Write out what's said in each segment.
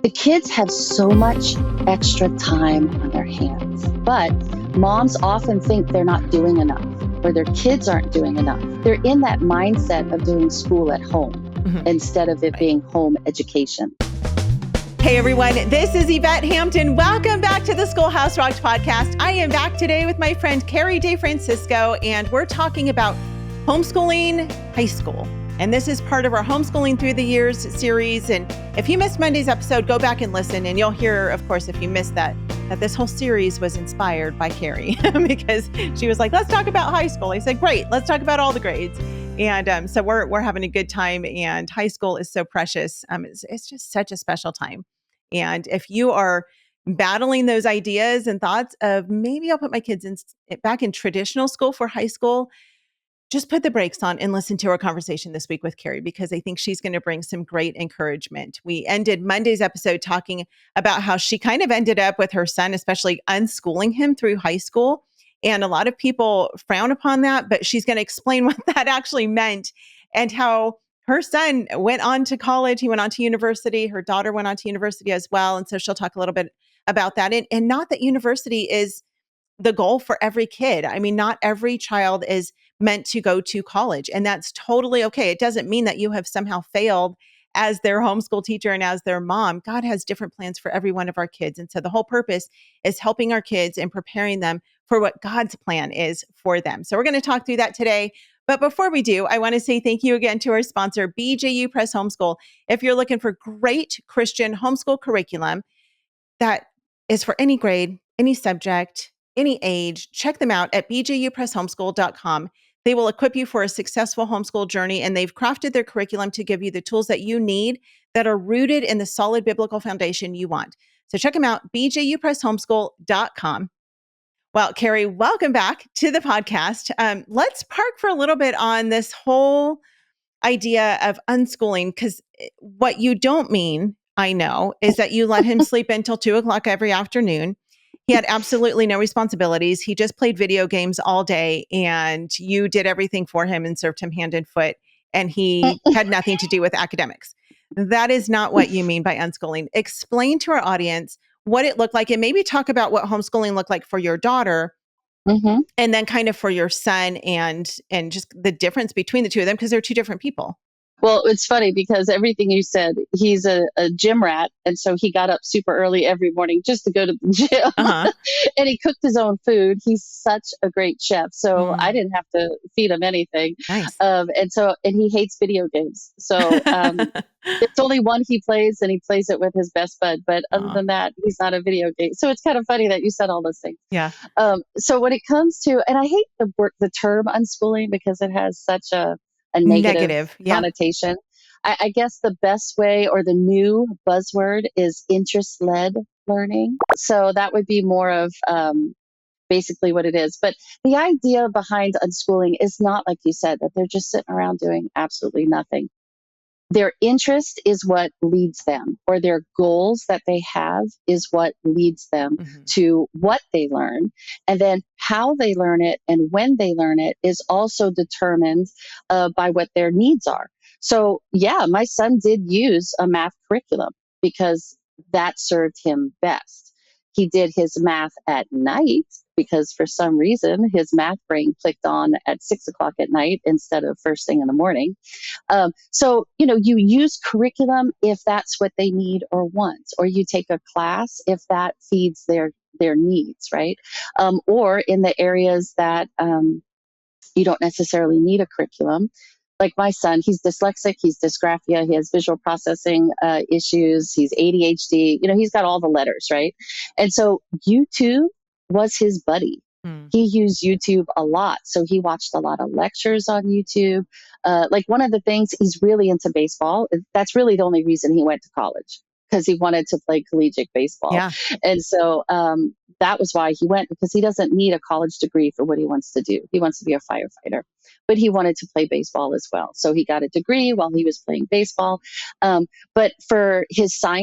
The kids have so much extra time on their hands, but moms often think they're not doing enough or their kids aren't doing enough. They're in that mindset of doing school at home instead of it being home education. Hey everyone, this is Yvette Hampton. Welcome back to the Schoolhouse Rocked podcast. I am back today with my friend Carrie DeFrancisco, and we're talking about homeschooling high school. And this is part of our Homeschooling Through the Years series. And if you missed Monday's episode, go back and listen. And you'll hear, of course, if you missed that this whole series was inspired by Carrie because she was like, let's talk about high school. I said, great, let's talk about all the grades. And so we're having a good time, and high school is so precious. It's just such a special time. And if you are battling those ideas and thoughts of maybe I'll put my kids back in traditional school for high school, just put the brakes on and listen to our conversation this week with Carrie, because I think she's going to bring some great encouragement. We ended Monday's episode talking about how she kind of ended up with her son, especially unschooling him through high school. And a lot of people frown upon that, but she's going to explain what that actually meant and how her son went on to college. He went on to university. Her daughter went on to university as well. And so she'll talk a little bit about that. And not that university is the goal for every kid. I mean, not every child is meant to go to college, and that's totally okay. It doesn't mean that you have somehow failed as their homeschool teacher and as their mom. God has different plans for every one of our kids. And so the whole purpose is helping our kids and preparing them for what God's plan is for them. So we're going to talk through that today. But before we do, I want to say thank you again to our sponsor, BJU Press Homeschool. If you're looking for great Christian homeschool curriculum that is for any grade, any subject, any age, check them out at bjupresshomeschool.com. They will equip you for a successful homeschool journey, and they've crafted their curriculum to give you the tools that you need that are rooted in the solid biblical foundation you want. So check them out, bjupresshomeschool.com. Well, Carrie, welcome back to the podcast. Let's park for a little bit on this whole idea of unschooling, because what you don't mean, I know, is that you let him sleep until 2:00 every afternoon. He had absolutely no responsibilities. He just played video games all day, and you did everything for him and served him hand and foot, and he had nothing to do with academics. That is not what you mean by unschooling. Explain to our audience what it looked like, and maybe talk about what homeschooling looked like for your daughter, and then kind of for your son, and just the difference between the two of them, because they're two different people. Well, it's funny because everything you said, he's a gym rat. And so he got up super early every morning just to go to the gym. And he cooked his own food. He's such a great chef. So I didn't have to feed him anything. Nice. And he hates video games. So it's only one he plays, and he plays it with his best bud. But other than that, he's not a video game. So it's kind of funny that you said all those things. Yeah. So when it comes to, and I hate the term unschooling because it has such a negative connotation. I guess the best way, or the new buzzword, is interest-led learning. So that would be more of basically what it is. But the idea behind unschooling is not, like you said, that they're just sitting around doing absolutely nothing. Their interest is what leads them, or their goals that they have is what leads them to what they learn. And then how they learn it and when they learn it is also determined by what their needs are. So yeah, my son did use a math curriculum because that served him best. He did his math at night because for some reason his math brain clicked on at 6:00 at night instead of first thing in the morning. So, you use curriculum if that's what they need or want, or you take a class if that feeds their needs, right? Or in the areas that you don't necessarily need a curriculum. Like my son, he's dyslexic, he's dysgraphia, he has visual processing issues, he's ADHD, he's got all the letters, right? And so YouTube was his buddy. He used YouTube a lot. So he watched a lot of lectures on YouTube. Like one of the things, he's really into baseball. That's really the only reason he went to college, because he wanted to play collegiate baseball. Yeah. And so that was why he went, because he doesn't need a college degree for what he wants to do. He wants to be a firefighter, but he wanted to play baseball as well. So he got a degree while he was playing baseball. But for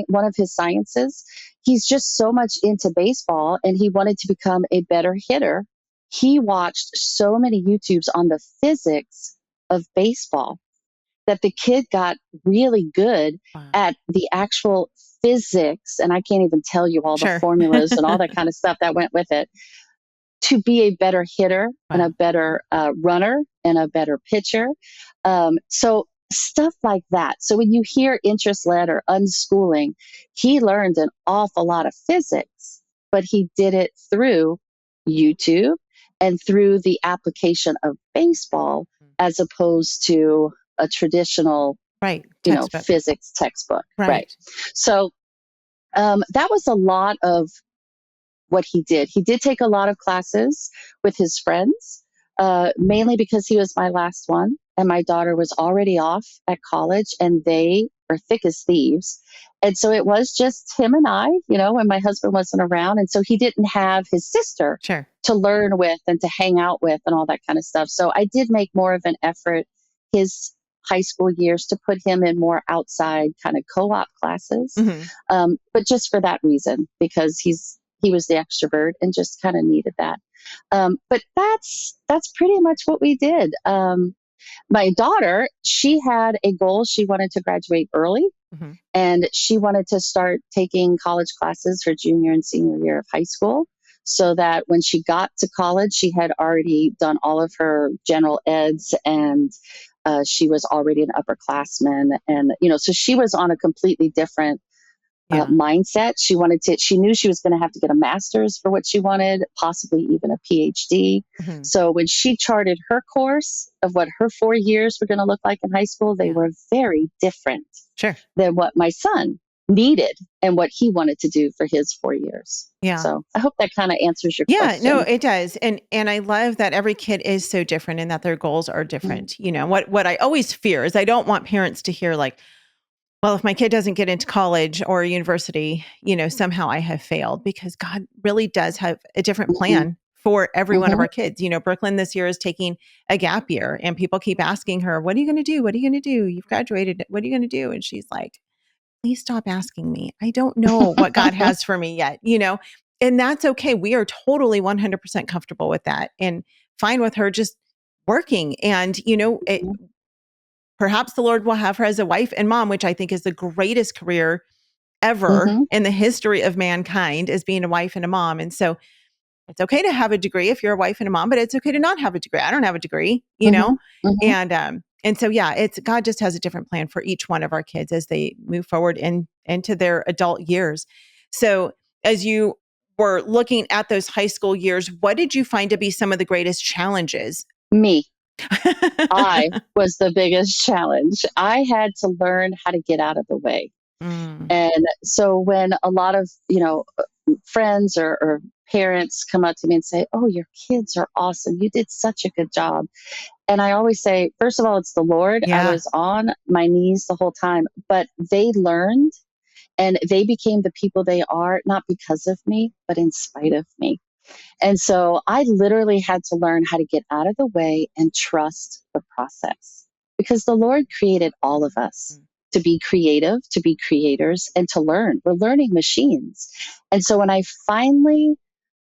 one of his sciences, he's just so much into baseball, and he wanted to become a better hitter. He watched so many YouTubes on the physics of baseball that the kid got really good at the actual physics, and I can't even tell you all the Sure. formulas and all that kind of stuff that went with it, to be a better hitter and a Wow. better runner and a better pitcher. So stuff like that. So when you hear interest led or unschooling, he learned an awful lot of physics, but he did it through YouTube and through the application of baseball as opposed to a traditional, Right. Textbook. physics textbook. Right. Right. So that was a lot of what he did. He did take a lot of classes with his friends, mainly because he was my last one. And my daughter was already off at college and they are thick as thieves. And so it was just him and I, when my husband wasn't around. And so he didn't have his sister Sure. to learn with and to hang out with and all that kind of stuff. So I did make more of an effort his high school years to put him in more outside kind of co-op classes. But just for that reason, because he was the extrovert and just kind of needed that. But that's pretty much what we did. My daughter, she had a goal. She wanted to graduate early and she wanted to start taking college classes her junior and senior year of high school so that when she got to college, she had already done all of her general eds and she was already an upperclassman. And, so she was on a completely different mindset. She knew she was going to have to get a master's for what she wanted, possibly even a PhD. So when she charted her course of what her 4 years were going to look like in high school, they were very different than what my son needed and what he wanted to do for his 4 years. Yeah. So I hope that kind of answers your question. No, it does. And I love that every kid is so different and that their goals are different. What I always fear is I don't want parents to hear like, well, if my kid doesn't get into college or university, somehow I have failed, because God really does have a different plan for every one of our kids. Brooklyn this year is taking a gap year and people keep asking her, what are you going to do? What are you going to do? You've graduated. What are you going to do? And she's like, please stop asking me. I don't know what God has for me yet, and that's okay. We are totally 100% comfortable with that and fine with her just working. And, perhaps the Lord will have her as a wife and mom, which I think is the greatest career ever in the history of mankind, is being a wife and a mom. And so it's okay to have a degree if you're a wife and a mom, but it's okay to not have a degree. I don't have a degree, And so, God just has a different plan for each one of our kids as they move forward into their adult years. So as you were looking at those high school years, what did you find to be some of the greatest challenges? Me. I was the biggest challenge. I had to learn how to get out of the way. And so when a lot of, friends or parents come up to me and say, oh, your kids are awesome. You did such a good job. And I always say, first of all, it's the Lord. I was on my knees the whole time, but they learned and they became the people they are, not because of me, but in spite of me. And so I literally had to learn how to get out of the way and trust the process, because the Lord created all of us to be creative, to be creators, and to learn. We're learning machines. And so when I finally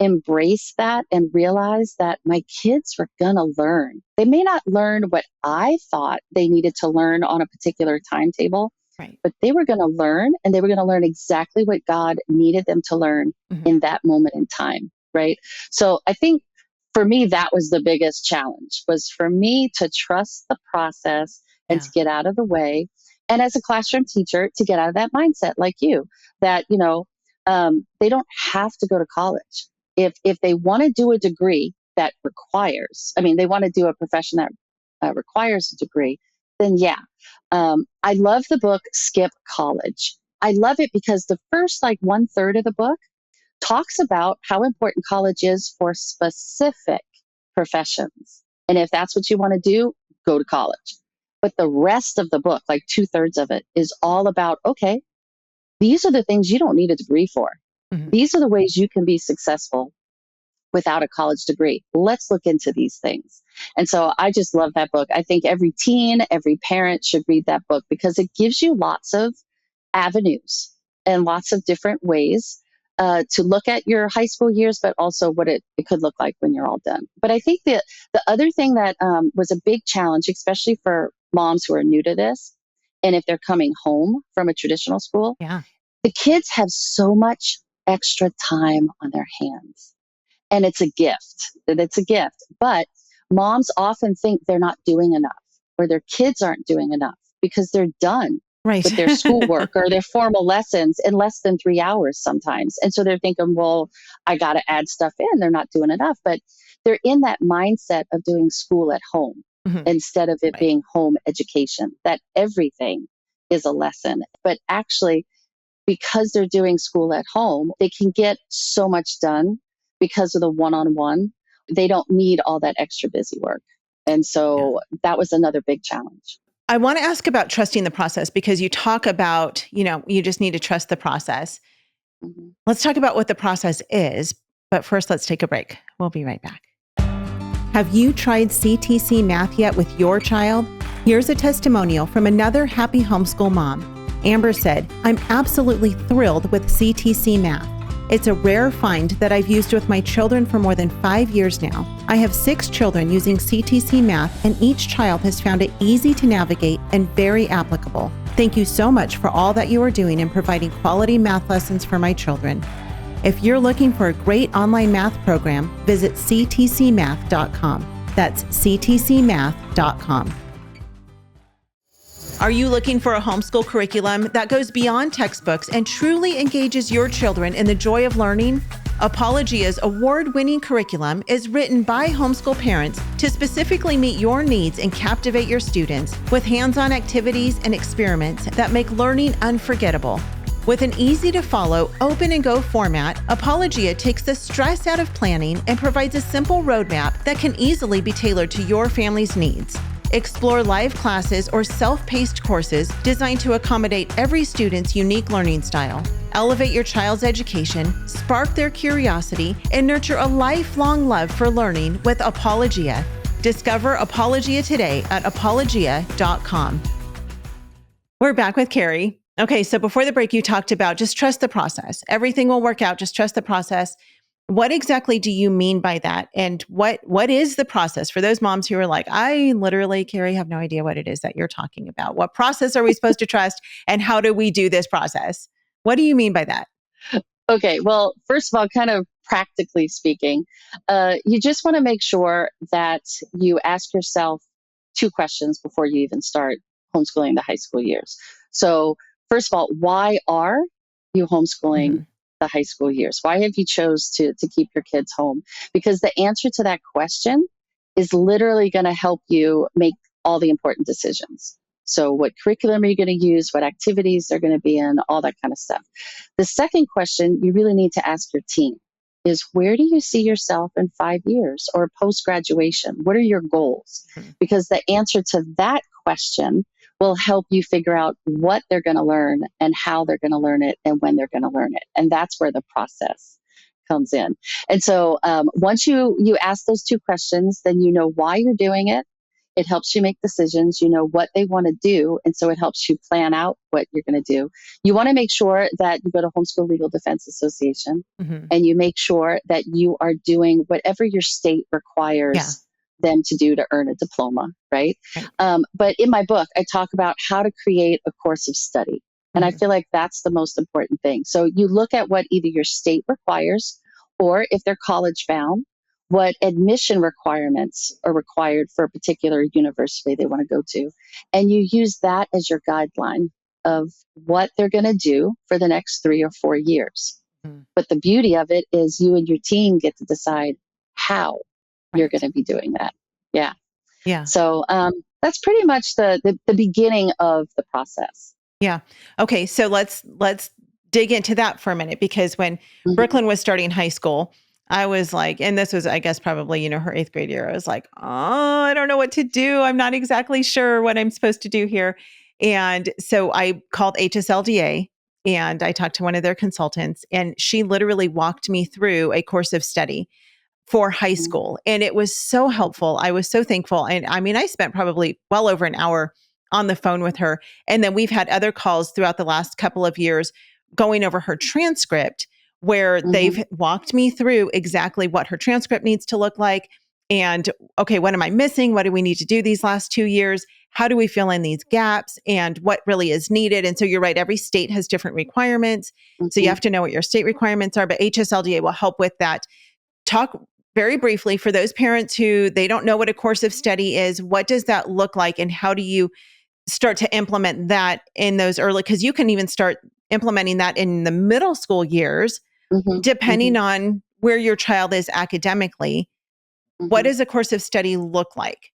embraced that and realized that my kids were going to learn, they may not learn what I thought they needed to learn on a particular timetable, but they were going to learn, and they were going to learn exactly what God needed them to learn in that moment in time. Right. So I think for me, that was the biggest challenge, was for me to trust the process and to get out of the way. And as a classroom teacher, to get out of that mindset like you, that, they don't have to go to college. If they want to do a degree that requires, they want to do a profession that requires a degree, then I love the book, Skip College. I love it because the first 1/3 of the book talks about how important college is for specific professions. And if that's what you want to do, go to college. But the rest of the book, 2/3 of it, is all about, okay, these are the things you don't need a degree for. These are the ways you can be successful without a college degree. Let's look into these things. And so I just love that book. I think every teen, every parent should read that book because it gives you lots of avenues and lots of different ways to look at your high school years, but also what it could look like when you're all done. But I think the other thing that was a big challenge, especially for moms who are new to this, and if they're coming home from a traditional school, The kids have so much extra time on their hands, and it's a gift. It's a gift. But moms often think they're not doing enough or their kids aren't doing enough because they're done Right. with their schoolwork or their formal lessons in less than 3 hours sometimes. And so they're thinking, well, I got to add stuff in. They're not doing enough. But they're in that mindset of doing school at home instead of it Right. being home education, that everything is a lesson. But actually, because they're doing school at home, they can get so much done because of the one-on-one. They don't need all that extra busy work. And so that was another big challenge. I want to ask about trusting the process because you talk about, you just need to trust the process. Mm-hmm. Let's talk about what the process is. But first, let's take a break. We'll be right back. Have you tried CTC Math yet with your child? Here's a testimonial from another happy homeschool mom. Amber said, "I'm absolutely thrilled with CTC Math. It's a rare find that I've used with my children for more than 5 years now. I have 6 children using CTC Math, and each child has found it easy to navigate and very applicable. Thank you so much for all that you are doing in providing quality math lessons for my children." If you're looking for a great online math program, visit ctcmath.com. That's ctcmath.com. Are you looking for a homeschool curriculum that goes beyond textbooks and truly engages your children in the joy of learning? Apologia's award-winning curriculum is written by homeschool parents to specifically meet your needs and captivate your students with hands-on activities and experiments that make learning unforgettable. With an easy-to-follow, open-and-go format, Apologia takes the stress out of planning and provides a simple roadmap that can easily be tailored to your family's needs. Explore live classes or self-paced courses designed to accommodate every student's unique learning style. Elevate your child's education, spark their curiosity, and nurture a lifelong love for learning with Apologia. Discover Apologia today at apologia.com. We're back with Carrie. Okay, so before the break, you talked about just trust the process. Everything will work out, just trust the process. What exactly do you mean by that? And what is the process for those moms who are like, I literally, Carrie, have no idea what it is that you're talking about. What process are we supposed to trust? And how do we do this process? What do you mean by that? Okay, well, first of all, kind of practically speaking, you just want to make sure that you ask yourself 2 questions before you even start homeschooling the high school years. So first of all, why are you homeschooling the high school years? Why have you chose to keep your kids home? Because the answer to that question is literally going to help you make all the important decisions. So what curriculum are you going to use? What activities they're going to be in? All that kind of stuff. The second question you really need to ask your team is, where do you see yourself in 5 years or post-graduation? What are your goals? Because the answer to that question will help you figure out what they're going to learn and how they're going to learn it and when they're going to learn it. And that's where the process comes in. And so once you ask those 2 questions, then you know why you're doing it. It helps you make decisions. You know what they want to do. And so it helps you plan out what you're going to do. You want to make sure that you go to Homeschool Legal Defense Association and you make sure that you are doing whatever your state requires them to do to earn a diploma, right? But in my book, I talk about how to create a course of study. And I feel like that's the most important thing. So you look at what either your state requires, or if they're college bound, what admission requirements are required for a particular university they want to go to. And you use that as your guideline of what they're going to do for the next 3 or 4 years. But the beauty of it is you and your team get to decide how you're going to be doing that. Yeah. So that's pretty much the beginning of the process. Yeah. Okay. So let's dig into that for a minute, because when Brooklyn was starting high school, I was like, and this was, I guess, probably, her 8th grade year. I was like, oh, I don't know what to do. I'm not exactly sure what I'm supposed to do here. And so I called HSLDA and I talked to one of their consultants, and she literally walked me through a course of study for high school. And it was so helpful. I was so thankful. And I mean, I spent probably well over an hour on the phone with her. And then we've had other calls throughout the last couple of years going over her transcript, where they've walked me through exactly what her transcript needs to look like. And okay, what am I missing? What do we need to do these last 2 years? how do we fill in these gaps and what really is needed? And so you're right, every state has different requirements. So you have to know what your state requirements are, but HSLDA will help with that. Talk very briefly for those parents who they don't know what a course of study is. What does that look like? And how do you start to implement that in those early, because you can even start implementing that in the middle school years, depending on where your child is academically. What does a course of study look like?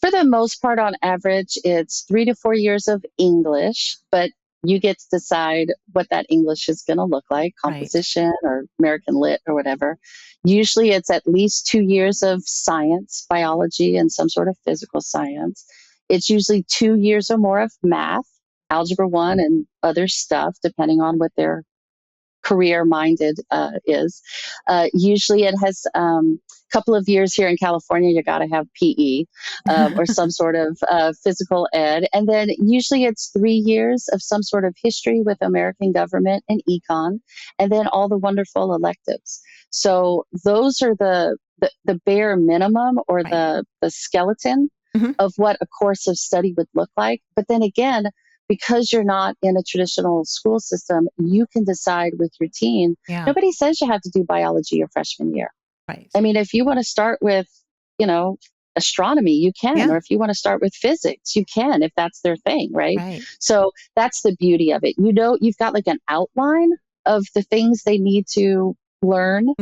For the most part, on average, it's 3 to 4 years of English, but you get to decide what that English is going to look like, composition or American Lit or whatever. Usually it's at least 2 years of science, biology, and some sort of physical science. It's usually 2 years or more of math, algebra 1 and other stuff, depending on what their career minded is. Usually it has a couple of years here in California, you got to have PE or some sort of physical ed. And then usually it's 3 years of some sort of history with American government and econ, and then all the wonderful electives. So those are the bare minimum or the skeleton of what a course of study would look like. But then again, because you're not in a traditional school system, you can decide with your teen. Nobody says you have to do biology your freshman year. I mean, if you want to start with, astronomy, you can. Or if you want to start with physics, you can, if that's their thing, right? So that's the beauty of it. You've got like an outline of the things they need to learn,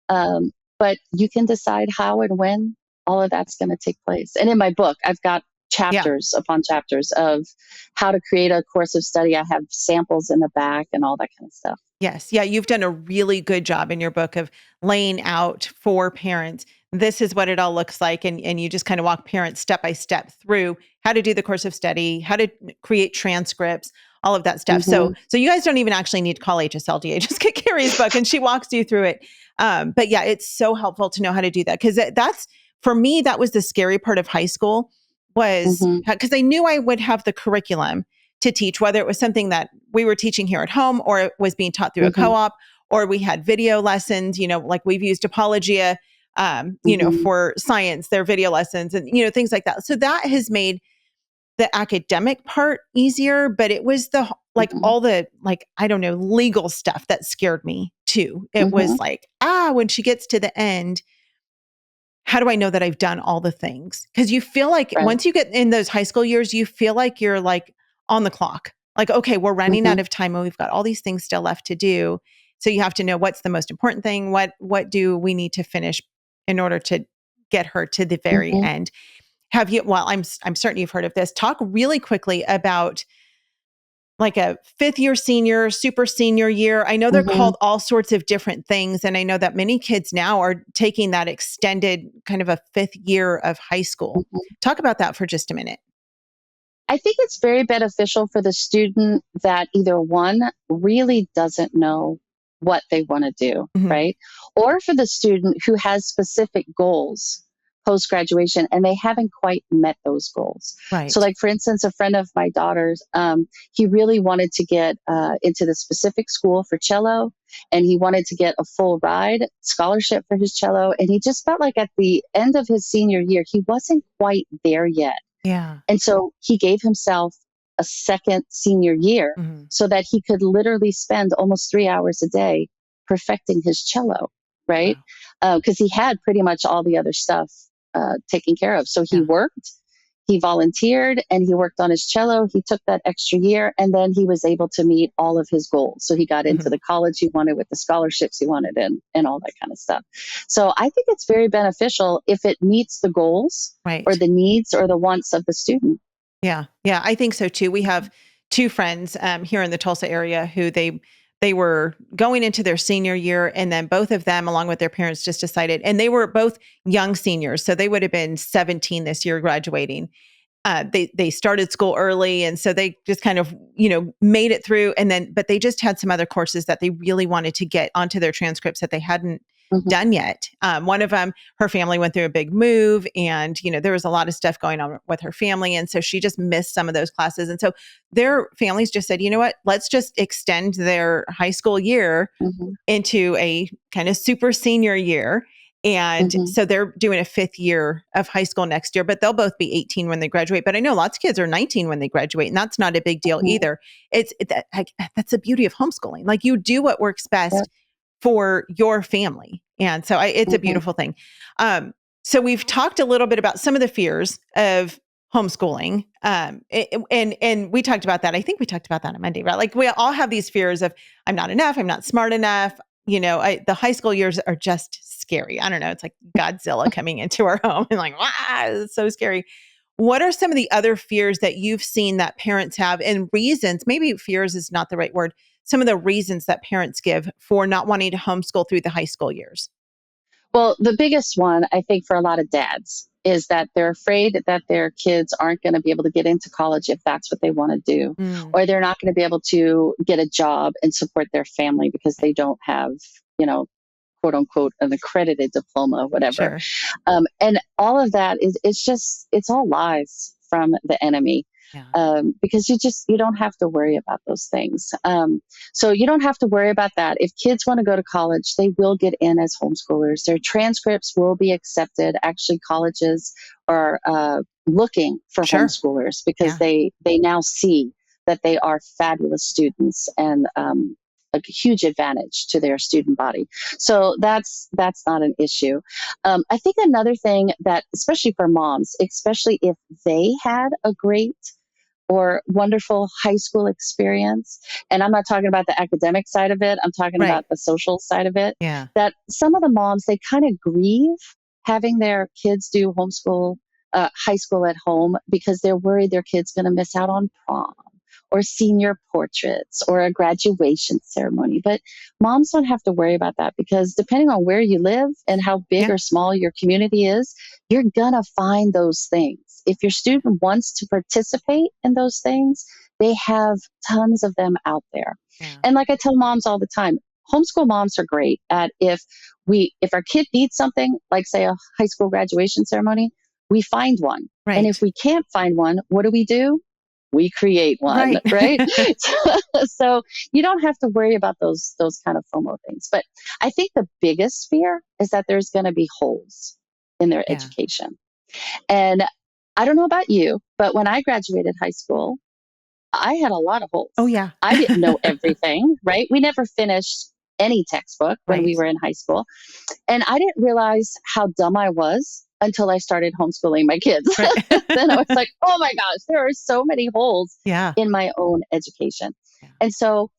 but you can decide how and when all of that's going to take place. And in my book, I've got chapters upon chapters of how to create a course of study. I have samples in the back and all that kind of stuff. Yes. Yeah. You've done a really good job in your book of laying out for parents, this is what it all looks like. And you just kind of walk parents step by step through how to do the course of study, how to create transcripts, all of that stuff. So you guys don't even actually need to call HSLDA, just get Carrie's book and she walks you through it. But yeah, it's so helpful to know how to do that. Cause that's, for me, that was the scary part of high school, was because I knew I would have the curriculum to teach, whether it was something that we were teaching here at home or it was being taught through a co-op, or we had video lessons, like we've used Apologia, for science, their video lessons and, things like that. So that has made the academic part easier, but it was all the, I don't know, legal stuff that scared me too. It was like, when she gets to the end, how do I know that I've done all the things? Because you feel like once you get in those high school years, you feel like you're like on the clock. Like, okay, we're running out of time and we've got all these things still left to do. So you have to know what's the most important thing. What do we need to finish in order to get her to the very end? Have you, well, I'm certain you've heard of this. Talk really quickly about like a 5th year senior, super senior year. I know they're called all sorts of different things. And I know that many kids now are taking that extended kind of a 5th year of high school. Talk about that for just a minute. I think it's very beneficial for the student that either one really doesn't know what they want to do, right? Or for the student who has specific goals post-graduation and they haven't quite met those goals. So like, for instance, a friend of my daughter's, he really wanted to get into the specific school for cello, and he wanted to get a full ride scholarship for his cello. And he just felt like at the end of his senior year, he wasn't quite there yet. And so he gave himself a second senior year so that he could literally spend almost 3 hours a day perfecting his cello, right? Because he had pretty much all the other stuff taken care of. So he worked, he volunteered, and he worked on his cello. He took that extra year, and then he was able to meet all of his goals. So he got into the college he wanted with the scholarships he wanted and all that kind of stuff. So I think it's very beneficial if it meets the goals or the needs or the wants of the student. Yeah. Yeah. I think so too. We have 2 friends here in the Tulsa area who they were going into their senior year, and then both of them, along with their parents, just decided, and they were both young seniors. So they would have been 17 this year graduating. They started school early. And so they just kind of, made it through, but they just had some other courses that they really wanted to get onto their transcripts that they hadn't done yet. One of them, her family went through a big move, and, there was a lot of stuff going on with her family. And so she just missed some of those classes. And so their families just said, you know what, let's just extend their high school year into a kind of super senior year. And Mhm. so they're doing a 5th year of high school next year, but they'll both be 18 when they graduate. But I know lots of kids are 19 when they graduate, and that's not a big deal Mhm. either. That's the beauty of homeschooling. Like, you do what works Yep. best for your family. And so it's a Mhm. beautiful thing. So we've talked a little bit about some of the fears of homeschooling. And we talked about that. I think we talked about that on Monday, right? Like, we all have these fears of, I'm not enough, I'm not smart enough. The high school years are just scary. I don't know. It's like Godzilla coming into our home and like, it's so scary. What are some of the other fears that you've seen that parents have, and reasons? Maybe fears is not the right word. Some of the reasons that parents give for not wanting to homeschool through the high school years. Well, the biggest one, I think, for a lot of dads is that they're afraid that their kids aren't going to be able to get into college if that's what they want to do, Mm, or they're not going to be able to get a job and support their family because they don't have, you know, quote unquote, an accredited diploma, whatever. sure. And all of that is, it's all lies from the enemy. Yeah. Because you don't have to worry about those things. So you don't have to worry about that. If kids want to go to college, they will get in as homeschoolers. Their transcripts will be accepted. Actually, colleges are looking for Sure. homeschoolers because Yeah. they now see that they are fabulous students and a huge advantage to their student body. So that's not an issue. I think another thing that, especially for moms, especially if they had a great or wonderful high school experience. And I'm not talking about the academic side of it, I'm talking Right. about the social side of it. Yeah. That some of the moms, they kind of grieve having their kids do high school at home because they're worried their kid's going to miss out on prom or senior portraits or a graduation ceremony. But moms don't have to worry about that because depending on where you live and how big Yeah. or small your community is, you're going to find those things. If your student wants to participate in those things, they have tons of them out there. Yeah. And like I tell moms all the time, homeschool moms are great at if our kid needs something, like say a high school graduation ceremony, we find one. And if Right. we can't find one, what do? We create one, Right. right? So you don't have to worry about those kind of FOMO things. But I think the biggest fear is that there's going to be holes in their Yeah. education. And I don't know about you, but when I graduated high school, I had a lot of Oh, holes. yeah. I didn't know everything, right? We never finished any textbook when we Right. were in high school. And I didn't realize how dumb I was until I started homeschooling my kids. Right. Then I was like, oh my gosh, there are so many holes Yeah. in my own education. Yeah. And so,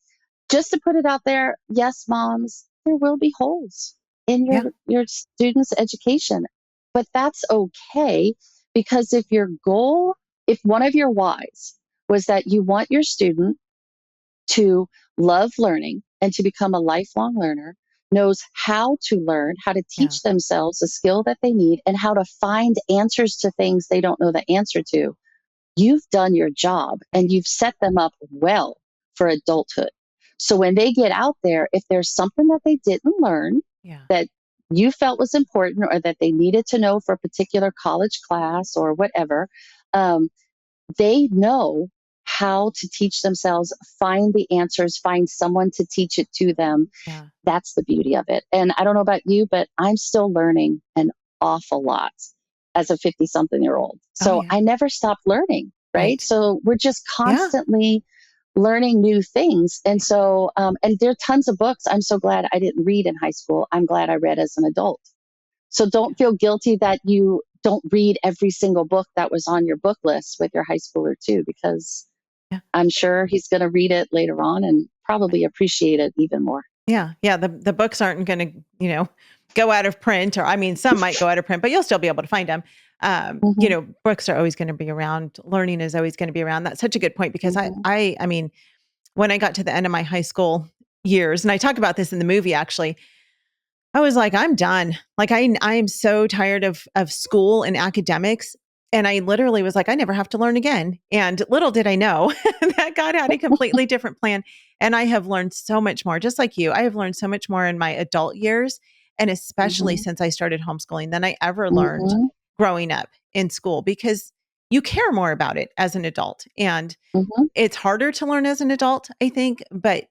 just to put it out there, yes, moms, there will be holes in Yeah. your students' education, but that's okay because if one of your whys was that you want your student to love learning and to become a lifelong learner, knows how to learn, how to Yeah. teach themselves a skill that they need, and how to find answers to things they don't know the answer to, you've done your job and Right. you've set them up well for adulthood. So when they get out there, if there's something that they didn't learn Yeah. that you felt was important or that they needed to know for a particular college class or whatever, um, they know how to teach themselves, find the answers, find someone to teach it to them. Yeah. That's the beauty of it. And I don't know about you, but I'm still learning an awful lot as a 50 something year old. Oh, So yeah. I never stop learning, right? Right. So we're just Yeah. constantly learning new things. And Right. so, and there are tons of books I'm so glad I didn't read in high school. I'm glad I read as an adult. So Yeah. don't feel guilty that you don't read every single book that was on your book list with your high schooler too, because Yeah. I'm sure he's going to read it later on and Right. probably appreciate it even more. Yeah. Yeah. The books aren't going to, go out of print, or, I mean, some might go out of print, but you'll still be able to find them. Hmm. Books are always going to be around. Learning is always going to be around. That's such a good point, because Hmm. I mean, when I got to the end of my high school years, and I talk about this in the movie, actually, I was like, I'm done. Like, I am so tired of school and academics. And I literally was like, I never have to learn again. And little did I know that God had a completely different plan. And I have learned so much more, just like you. I have learned so much more in my adult years, and especially Hmm. since I started homeschooling, than I ever learned Hmm. growing up in school, because you care more about it as an adult. And Hmm. it's harder to learn as an adult, I think, but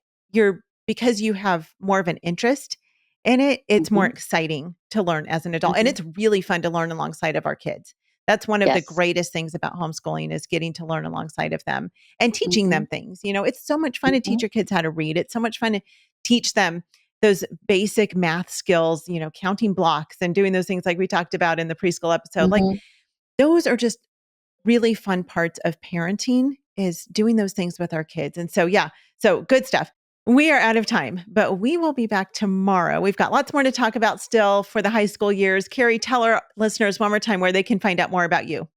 because you have more of an interest And it's more exciting to learn as an adult. And it's really fun to learn alongside of our kids. That's one of the greatest things about homeschooling is getting to learn alongside of them and teaching them things. It's so much fun to teach your kids how to read. It's so much fun to teach them those basic math skills, counting blocks and doing those things like we talked about in the preschool episode. Like those are just really fun parts of parenting, is doing those things with our kids. And so, so good stuff. We are out of time, but we will be back tomorrow. We've got lots more to talk about still for the high school years. Carrie, tell our listeners one more time where they can find out more about you.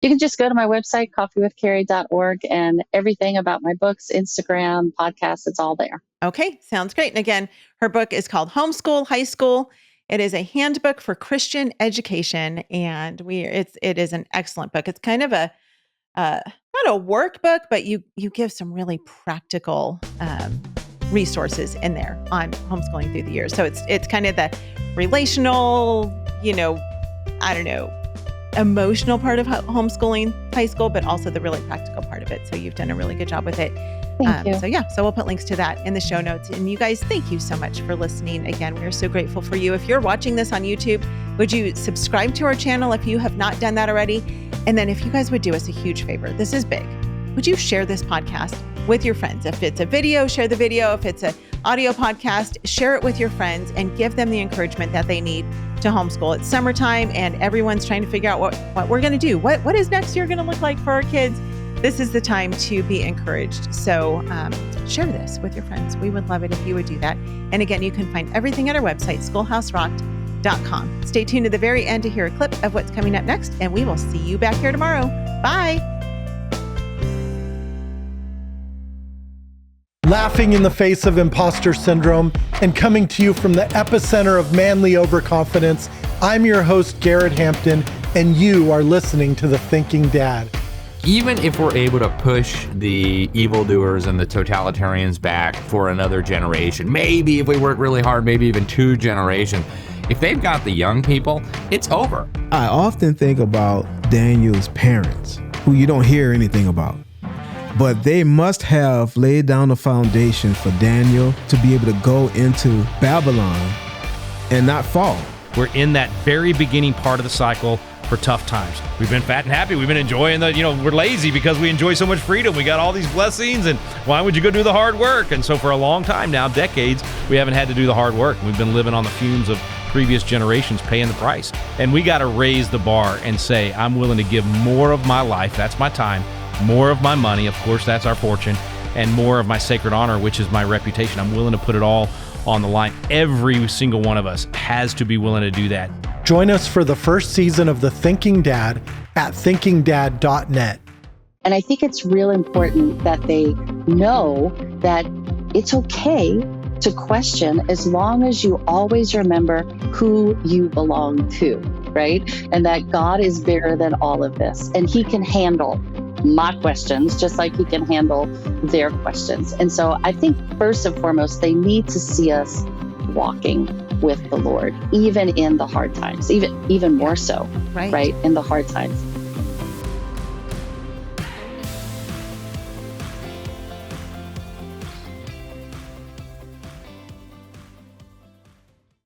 You can just go to my website, coffeewithcarrie.org, and everything about my books, Instagram, podcasts, it's all there. Okay, sounds great. And again, her book is called Homeschool High School. It is a handbook for Christian education, and it is an excellent book. It's kind of a not a workbook, but you give some really practical resources in there on homeschooling through the years. So it's kind of the relational, emotional part of homeschooling high school, but also the really practical part of it. So you've done a really good job with it. Thank you. So we'll put links to that in the show notes. And you guys, thank you so much for listening. Again, we're so grateful for you. If you're watching this on YouTube, would you subscribe to our channel if you have not done that already? And then if you guys would do us a huge favor, this is big. Would you share this podcast with your friends? If it's a video, share the video. If it's an audio podcast, share it with your friends and give them the encouragement that they need to homeschool. It's summertime and everyone's trying to figure out what we're going to do. What is next year going to look like for our kids? This is the time to be encouraged. So share this with your friends. We would love it if you would do that. And again, you can find everything at our website, schoolhouserocked.com. Stay tuned to the very end to hear a clip of what's coming up next, and we will see you back here tomorrow. Bye. Laughing in the face of imposter syndrome and coming to you from the epicenter of manly overconfidence, I'm your host, Garrett Hampton, and you are listening to The Thinking Dad. Even if we're able to push the evildoers and the totalitarians back for another generation, maybe if we work really hard, maybe even 2 generations, if they've got the young people, it's over. I often think about Daniel's parents, who you don't hear anything about. But they must have laid down the foundation for Daniel to be able to go into Babylon and not fall. We're in that very beginning part of the cycle for tough times. We've been fat and happy. We've been enjoying we're lazy because we enjoy so much freedom. We got all these blessings, and why would you go do the hard work? And so for a long time now, decades, we haven't had to do the hard work. We've been living on the fumes of previous generations paying the price. And we got to raise the bar and say, I'm willing to give more of my life, that's my time, more of my money, of course, that's our fortune, and more of my sacred honor, which is my reputation. I'm willing to put it all on the line. Every single one of us has to be willing to do that. Join us for the first season of The Thinking Dad at thinkingdad.net. And I think it's real important that they know that it's okay to question as long as you always remember who you belong to, right? And that God is bigger than all of this, and He can handle my questions just like He can handle their questions. And so I think first and foremost, they need to see us walking with the Lord, even in the hard times, even more so, right? In the hard times.